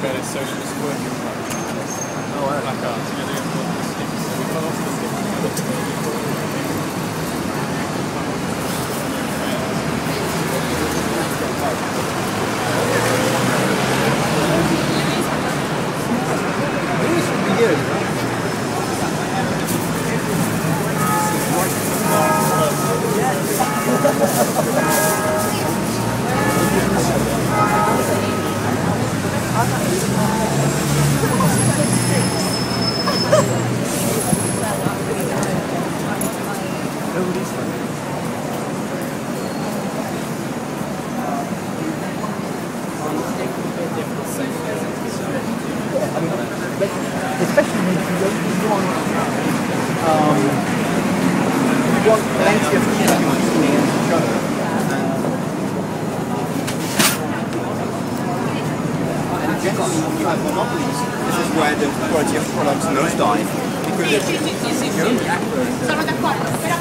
Australia's Socialist Working Party. Placards, you know, they have the sticks. So we got off the sticks. Especially when you want plenty of and you have monopolies. This is where the quality of products nosedive because you only act. Sono d'accordo, però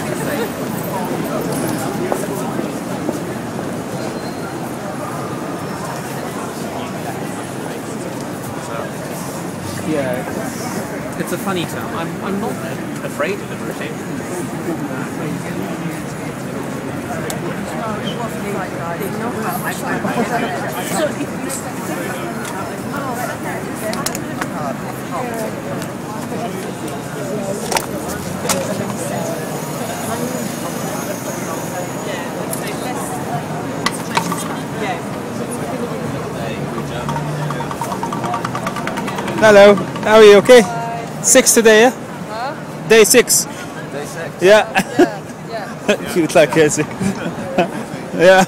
Yeah, it's a funny town. I'm not afraid of the British. Hello, how are you? Okay? 6 today, yeah? Huh? Day 6. Day 6? Yeah. Yeah. Cute like Casey. Yeah.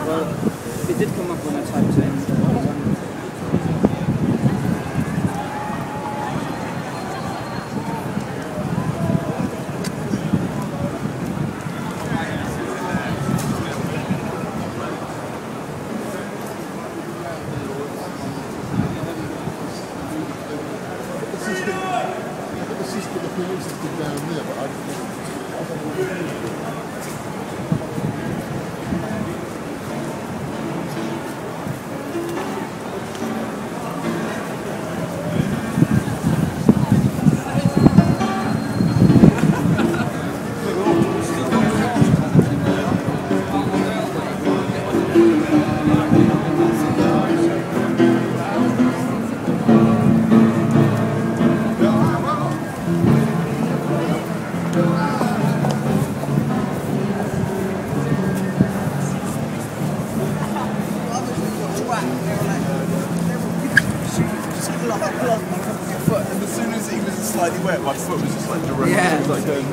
Well, it did come up when I typed in. And as soon as it was slightly wet, my foot was just like direct. Yeah. Like going,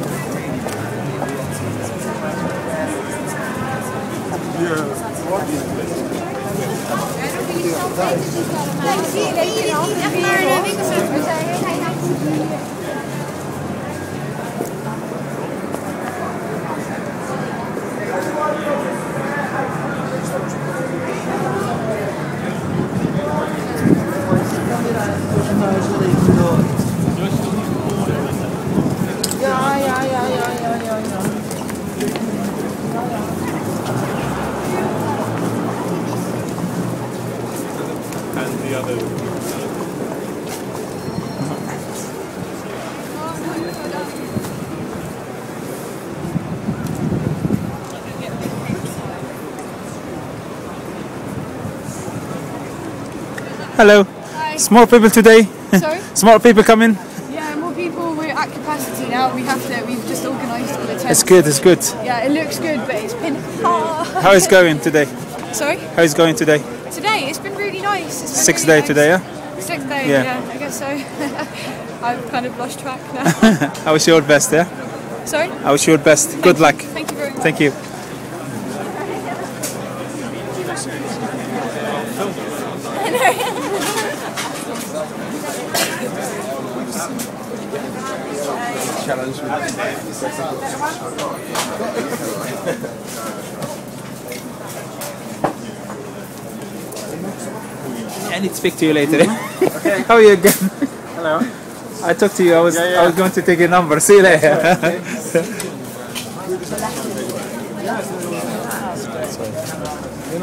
and the other. Hello. Hi. Small people today. Sorry? Small people coming. Yeah, more people. We're at capacity now. We've just organised all the tents. It's good, it's good. Yeah, it looks good, but it's been hard. How is it going today? Sorry? How is it going today? Today, it's been really nice. It's been Sixth really day nice. today, yeah? Sixth day, Yeah. yeah, I guess so. I've kind of lost track now. I wish you all the best, yeah? Sorry? I wish you all the best. Good luck. Thank you very much. Thank you. Challenge I need to speak to you later. Okay. How are you again? Hello. I talked to you. I was going to take your number. See you later. You know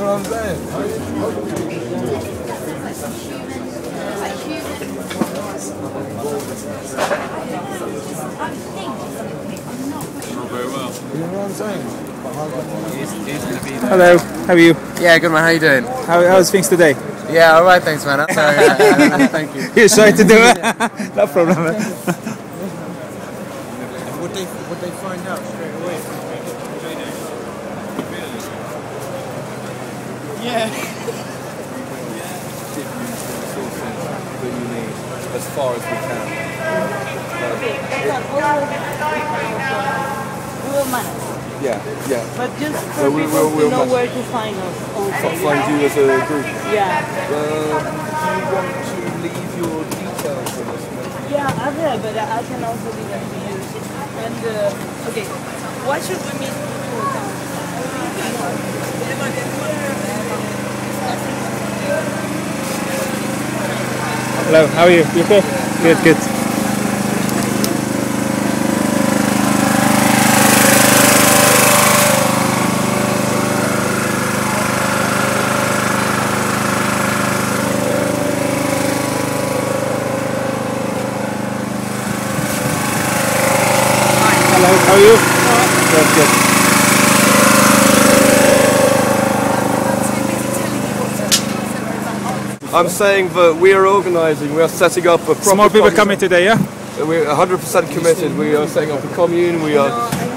what I'm saying? Not very well. You know what I'm saying? Hello, how are you? Yeah, good man, how you doing? How's things today? Yeah, alright, thanks man. Sorry, thank you. You're shy to do it? No problem. Would they find out straight away? Yeah. That you need as far as we can. We will manage. Yeah, yeah. But just So for we'll people to know manage. where to find us. Also. Find you as a group. Yeah. Do you want to leave your details with us? Yeah, I will, but I can also leave it to you. And, okay, why should we meet Hello, how are you? You okay? Good, good. Hello, how are you? Good, good. I'm saying that we are organising, we are setting up a proper... More people coming today, yeah? We're 100% committed, we are setting up a commune,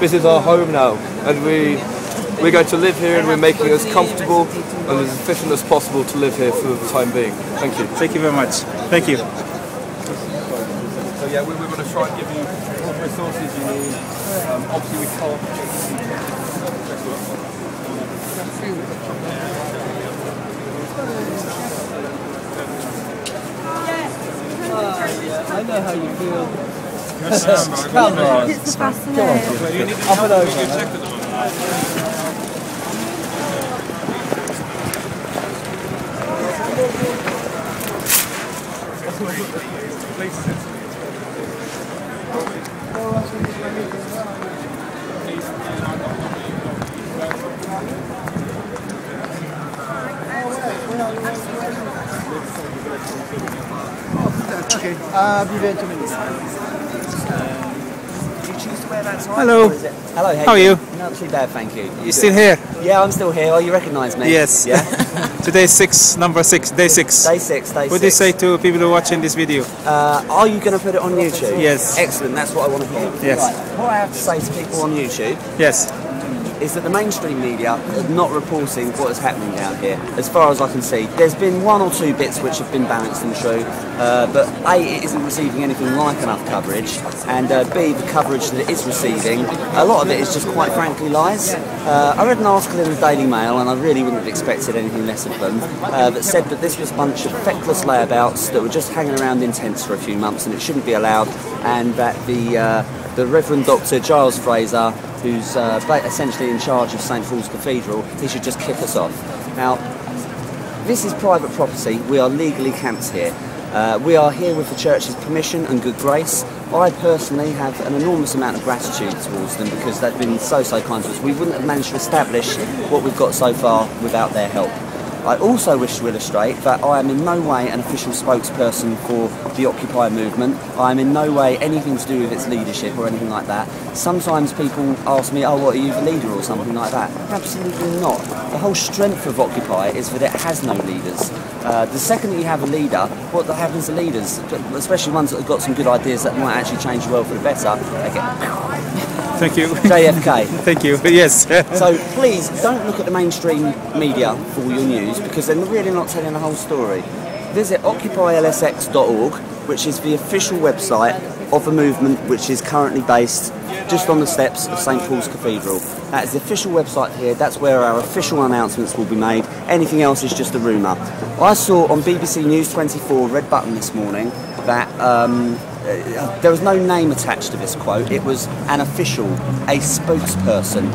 this is our home now, and we're going to live here and we're making it as comfortable and as efficient as possible to live here for the time being. Thank you. Thank you very much. Thank you. So yeah, we're going to try and give you all the resources you need. Obviously we can't... I know how you feel. Come on. It's fascinating. Up and over. Okay, I'll be there in 2 minutes. Do you choose to wear that tie? Hello. Or is it? Hello, How are you? Not too bad, thank you. You still here? Yeah, I'm still here. Oh, you recognise me? Yes. Yeah? Today is number 6, day 6. Day 6, day 6. What do you say to people who are watching this video? Are you going to put it on YouTube? Yes. Excellent, that's what I want to hear. Yes. Right. What I have to say to people on YouTube Yes. is that the mainstream media are not reporting what is happening down here, as far as I can see. There's been 1 or 2 bits which have been balanced and true, but A, it isn't receiving anything like enough coverage, and B, the coverage that it is receiving, a lot of it is just quite frankly lies. I read an article in the Daily Mail, and I really wouldn't have expected anything less of them, that said that this was a bunch of feckless layabouts that were just hanging around in tents for a few months and it shouldn't be allowed, and that the Reverend Dr. Giles Fraser, who's essentially in charge of St Paul's Cathedral, he should just kick us off. Now, this is private property. We are legally camped here. We are here with the church's permission and good grace. I personally have an enormous amount of gratitude towards them because they've been so kind to us. We wouldn't have managed to establish what we've got so far without their help. I also wish to illustrate that I am in no way an official spokesperson for the Occupy movement. I am in no way anything to do with its leadership or anything like that. Sometimes people ask me, oh, what, are you the leader or something like that? Absolutely not. The whole strength of Occupy is that it has no leaders. The second that you have a leader, what happens to leaders, especially ones that have got some good ideas that might actually change the world for the better, they get... Thank you. JFK. Thank you. Yes. So please don't look at the mainstream media for all your news because they're really not telling the whole story. Visit OccupyLSX.org, which is the official website of a movement which is currently based just on the steps of St Paul's Cathedral. That is the official website here. That's where our official announcements will be made. Anything else is just a rumour. I saw on BBC News 24 Red Button this morning that there was no name attached to this quote. It was an official, a spokesperson.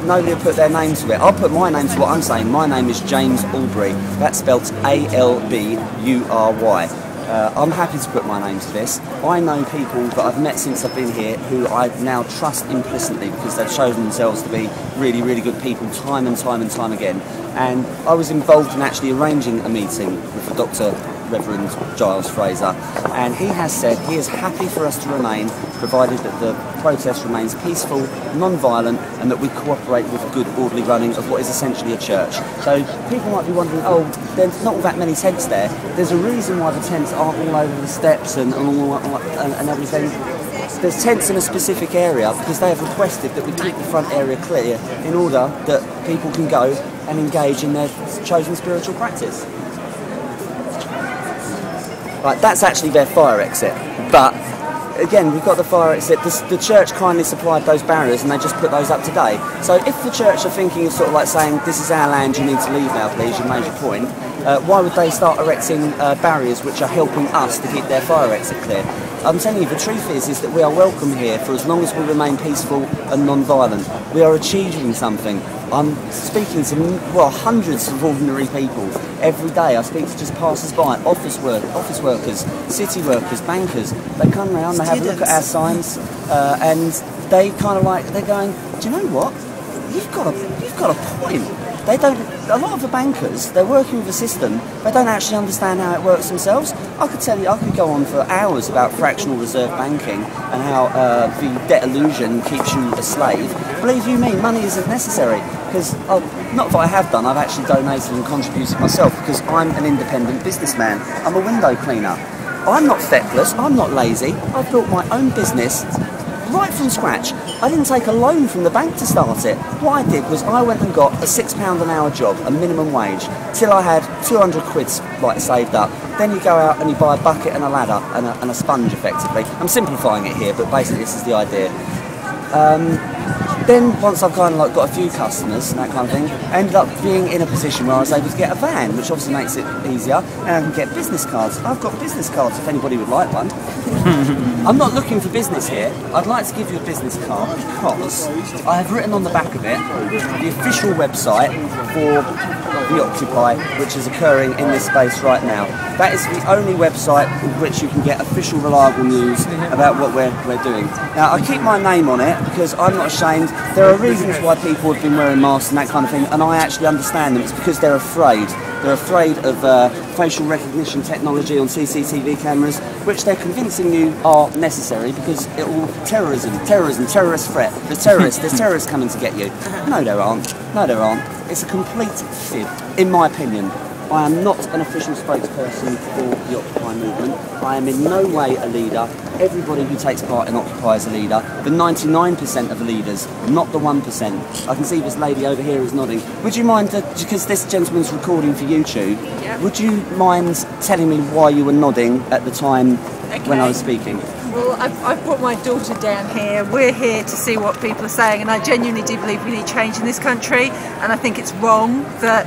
Nobody will put their name to it. I'll put my name to what I'm saying. My name is James Albury. That's spelt A-L-B-U-R-Y. I'm happy to put my name to this. I know people that I've met since I've been here who I now trust implicitly because they've chosen themselves to be really, really good people time and time and time again. And I was involved in actually arranging a meeting with the Dr. Reverend Giles Fraser, and he has said he is happy for us to remain, provided that the protest remains peaceful, non-violent, and that we cooperate with a good, orderly running of what is essentially a church. So people might be wondering, oh, there's not that many tents there. There's a reason why the tents aren't all over the steps and everything. There's tents in a specific area because they have requested that we keep the front area clear in order that people can go and engage in their chosen spiritual practice. Right, that's actually their fire exit, but again, we've got the fire exit. The church kindly supplied those barriers and they just put those up today. So if the church are thinking of sort of like saying, this is our land, you need to leave now please, you made your point, why would they start erecting barriers which are helping us to keep their fire exit clear? I'm telling you, the truth is that we are welcome here for as long as we remain peaceful and non-violent. We are achieving something. I'm speaking to, well, hundreds of ordinary people every day. I speak to just passers-by, office workers, city workers, bankers. They come round, they have a look at our signs, and they kind of like, they're going, do you know what? You've got a point. They don't. A lot of the bankers, they're working with a system. They don't actually understand how it works themselves. I could tell you, I could go on for hours about fractional reserve banking and how the debt illusion keeps you a slave. Believe you me, money isn't necessary because not that I have done. I've actually donated and contributed myself because I'm an independent businessman. I'm a window cleaner. I'm not feckless. I'm not lazy. I've built my own business right from scratch. I didn't take a loan from the bank to start it. What I did was I went and got a £6 an hour job, a minimum wage, till I had 200 quid like saved up. Then you go out and you buy a bucket and a ladder and a sponge effectively. I'm simplifying it here, but basically this is the idea. Then once I've kind of like got a few customers and that kind of thing, I ended up being in a position where I was able to get a van, which obviously makes it easier, and I can get business cards. I've got business cards if anybody would like one. I'm not looking for business here. I'd like to give you a business card because I have written on the back of it the official website for the Occupy, which is occurring in this space right now. That is the only website with which you can get official reliable news about what we're doing. Now I keep my name on it because I'm not ashamed. There are reasons why people have been wearing masks and that kind of thing, and I actually understand them. It's because they're afraid. They're afraid of facial recognition technology on CCTV cameras, which they're convincing you are necessary because it will terrorism, terrorist threat. There's terrorists coming to get you. No, there aren't. No, there aren't. It's a complete fib, in my opinion. I am not an official spokesperson for the Occupy movement. I am in no way a leader. Everybody who takes part in Occupy is a leader. The 99% of the leaders, not the 1%. I can see this lady over here is nodding. Would you mind, because this gentleman's recording for YouTube, would you mind telling me why you were nodding at the time when I was speaking? Well, I've brought my daughter down here. We're here to see what people are saying, and I genuinely do believe we need change in this country, and I think it's wrong that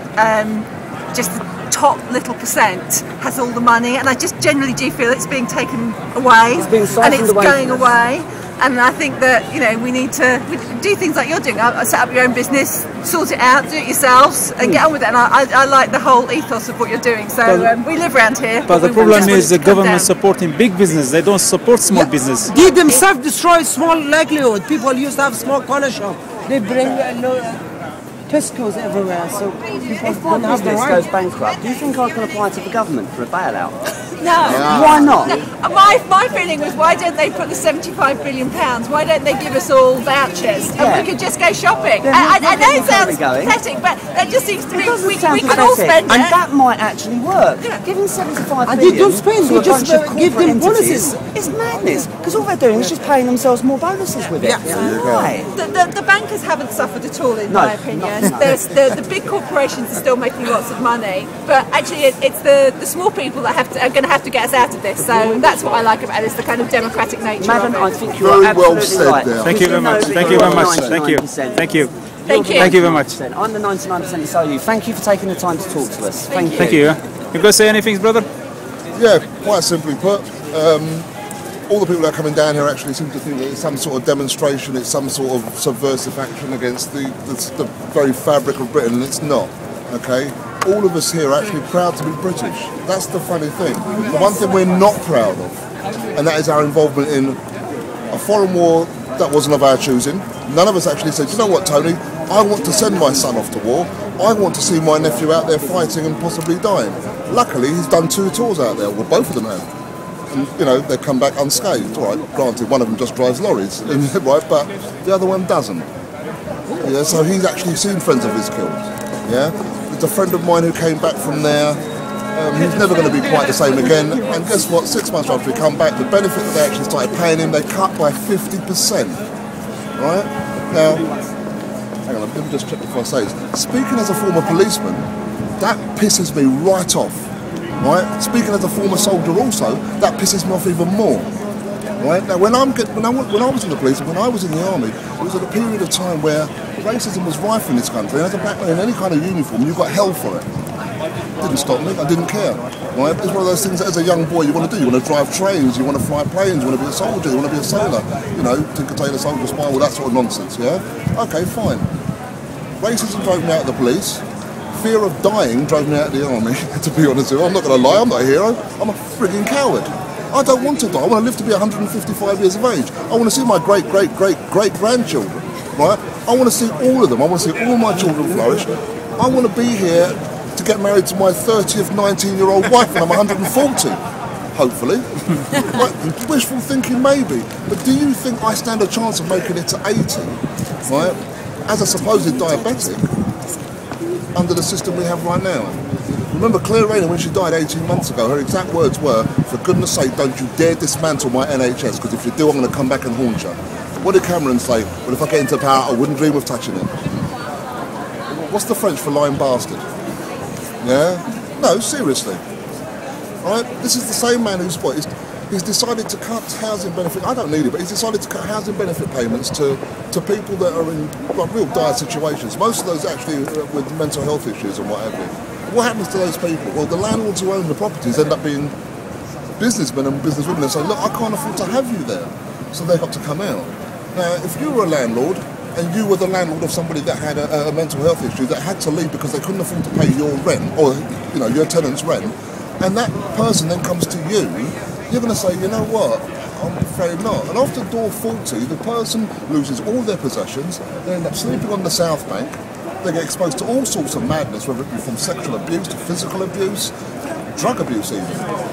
just the top little percent has all the money, and I just generally do feel it's being taken away and it's going away. And I think that, you know, we need to do things like you're doing. Set up your own business, sort it out, do it yourselves, and get on with it. And I like the whole ethos of what you're doing. So we live around here. But the problem is the government supporting big business. They don't support small business. They themselves destroy small livelihood. People used to have small corner shop. They bring Tesco's everywhere, so people don't have the right. Goes bankrupt. Do you think I can apply to the government for a bailout? No. Why not? No. My feeling was, why don't they put the £75 billion? Why don't they give us all vouchers and we could just go shopping? I know it sounds pathetic, but that just seems to me we can all spend it. And that might actually work. Yeah. Giving £75 billion they don't spend, we just give them bonuses. It's madness, because all they're doing is just paying themselves more bonuses with it. Why? The bankers haven't suffered at all, in my opinion. The big corporations are still making lots of money, but actually it's the small people that are going to have to get us out of this. So that's what I like about it, is the kind of democratic nature Madam, of it. I think you're absolutely right. Thank you very much. Thank you very much. Thank you. Thank you. Thank you very much. I'm the 99%, so you. Thank you for taking the time to talk to us. Thank you. Thank you. You going to say anything, brother? Yeah, quite simply put, all the people that are coming down here actually seem to think that it's some sort of demonstration, it's some sort of subversive action against the very fabric of Britain, and it's not, okay? all of us here are actually proud to be British. That's the funny thing. The one thing we're not proud of, and that is our involvement in a foreign war that wasn't of our choosing. None of us actually said, you know what, Tony, I want to send my son off to war. I want to see my nephew out there fighting and possibly dying. Luckily, he's done 2 tours out there, well, both of them have. And, you know, they come back unscathed. All right, granted, one of them just drives lorries, right, but the other one doesn't. Yeah, so he's actually seen friends of his killed. Yeah, there's a friend of mine who came back from there. He's never going to be quite the same again. And guess what? 6 months after he come back, the benefit that they actually started paying him, they cut by 50%. Right now, hang on, let me just check before I say this. Speaking as a former policeman, that pisses me right off. Right? Speaking as a former soldier also, that pisses me off even more. Right? Now when I was in the police, when I was in the army, it was at a period of time where racism was rife in this country, and as a black man in any kind of uniform, you got hell for it. Didn't stop me, I didn't care. Right? It's one of those things that as a young boy you want to do. You want to drive trains, you want to fly planes, you want to be a soldier, you want to be a sailor. You know, Tinker Tailor Soldier Spy, all that sort of nonsense, yeah? Okay, fine. Racism drove me out of the police. Fear of dying drove me out of the army, to be honest with you. I'm not going to lie, I'm not a hero. I'm a frigging coward. I don't want to die. I want to live to be 155 years of age. I want to see my great-great-great-great-grandchildren, right? I want to see all of them. I want to see all my children flourish. I want to be here to get married to my 30th 19-year-old wife when I'm 140, hopefully. Right? Wishful thinking, maybe. But do you think I stand a chance of making it to 80, right? As a supposed diabetic, under the system we have right now. Remember Claire Rayner, when she died 18 months ago, her exact words were, for goodness sake, don't you dare dismantle my NHS, because if you do, I'm going to come back and haunt you. What did Cameron say? Well, if I get into power, I wouldn't dream of touching it. What's the French for lying bastard? Yeah? No, seriously. All right? This is the same man who's what? He's decided to cut housing benefit. I don't need it, but he's decided to cut housing benefit payments to people that are in like, real dire situations. Most of those actually with mental health issues and what have you. What happens to those people? Well, the landlords who own the properties end up being businessmen and businesswomen and say, look, I can't afford to have you there. So they've got to come out. Now, if you were a landlord and you were the landlord of somebody that had a mental health issue that had to leave because they couldn't afford to pay your rent or you know your tenant's rent, and that person then comes to you, you're going to say, you know what, I'm afraid not. And after door 40, the person loses all their possessions, they end up sleeping on the South Bank, they get exposed to all sorts of madness, whether it be from sexual abuse to physical abuse, drug abuse even,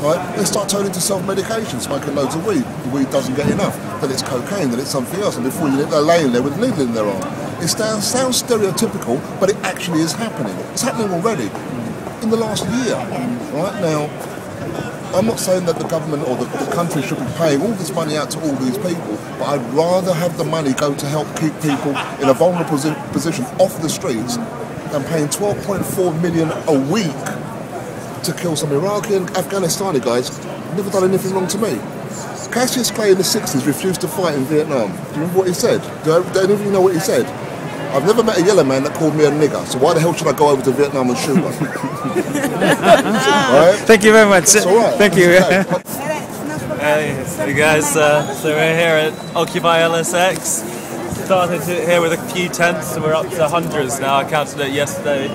right? They start turning to self-medication, smoking loads of weed. The weed doesn't get enough, then it's cocaine, then it's something else, and before you know, they're laying there with a needle in their arm. It sounds stereotypical, but it actually is happening. It's happening already in the last year, right? Now, I'm not saying that the government or the country should be paying all this money out to all these people, but I'd rather have the money go to help keep people in a vulnerable position off the streets than paying 12.4 million a week to kill some Iraqi and Afghanistani guys who never done anything wrong to me. Cassius Clay in the 60s refused to fight in Vietnam. Do you remember what he said? Do any of you know what he said? I've never met a yellow man that called me a nigger, so why the hell should I go over to Vietnam and shoot one? Right? Thank you very much. It's all right. Thank you. Hey guys, so we're here at OccupyLSX. Started here with a few tents, and we're up to hundreds now. I counted it yesterday.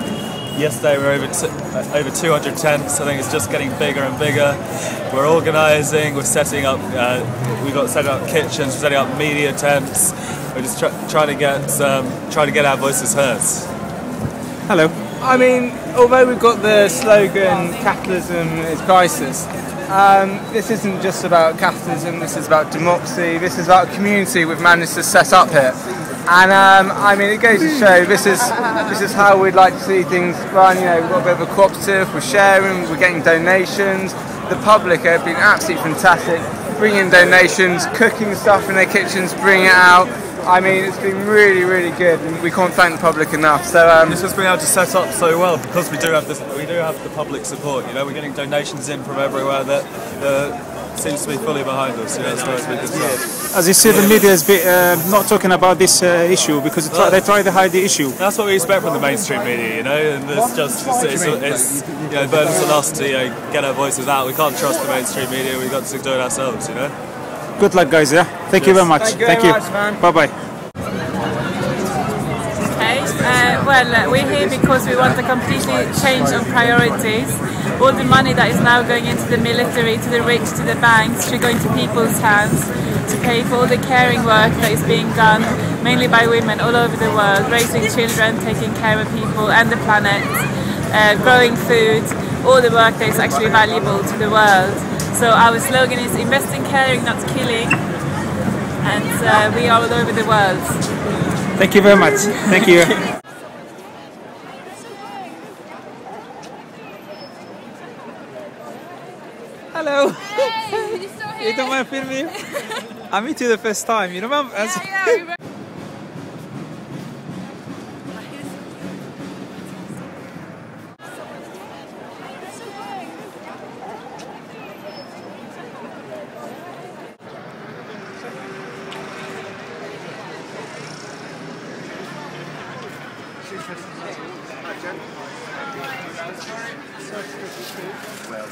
Yesterday we were over 200 tents. I think it's just getting bigger and bigger. We're organising, we're setting up, we've got setting up kitchens, we're setting up media tents. We're just trying to get our voices heard. Hello. I mean, although we've got the slogan "Capitalism is crisis," this isn't just about capitalism. This is about democracy. This is about a community we've managed to set up here. And I mean, it goes to show this is how we'd like to see things run. You know, we've got a bit of a cooperative. We're sharing. We're getting donations. The public have been absolutely fantastic, bringing donations, cooking stuff in their kitchens, bringing it out. I mean, it's been really, really good, and we can't thank the public enough. So it's just been able to set up so well because we do have the public support. You know, we're getting donations in from everywhere that seems to be fully behind us. You know, so it's been good stuff. As you see, the media is not talking about this issue because they try to hide the issue. That's what we expect from the mainstream media, you know. And it's just it's you know, burdens on us to get our voices out. We can't trust the mainstream media. We've got to do it ourselves, you know. Good luck, guys. Yeah. Thank you very much. Thank you. Very much, man. Bye bye. Okay. Well, we're here because we want a completely change of priorities. All the money that is now going into the military, to the rich, to the banks, should go into people's hands to pay for all the caring work that is being done, mainly by women all over the world, raising children, taking care of people and the planet, growing food, all the work that is actually valuable to the world. So our slogan is invest in caring, not killing, and we are all over the world. Thank you very much. Thank you. Hello. Hey, you still here? You don't mind filming me? I meet you the first time. You remember? Yeah. Well,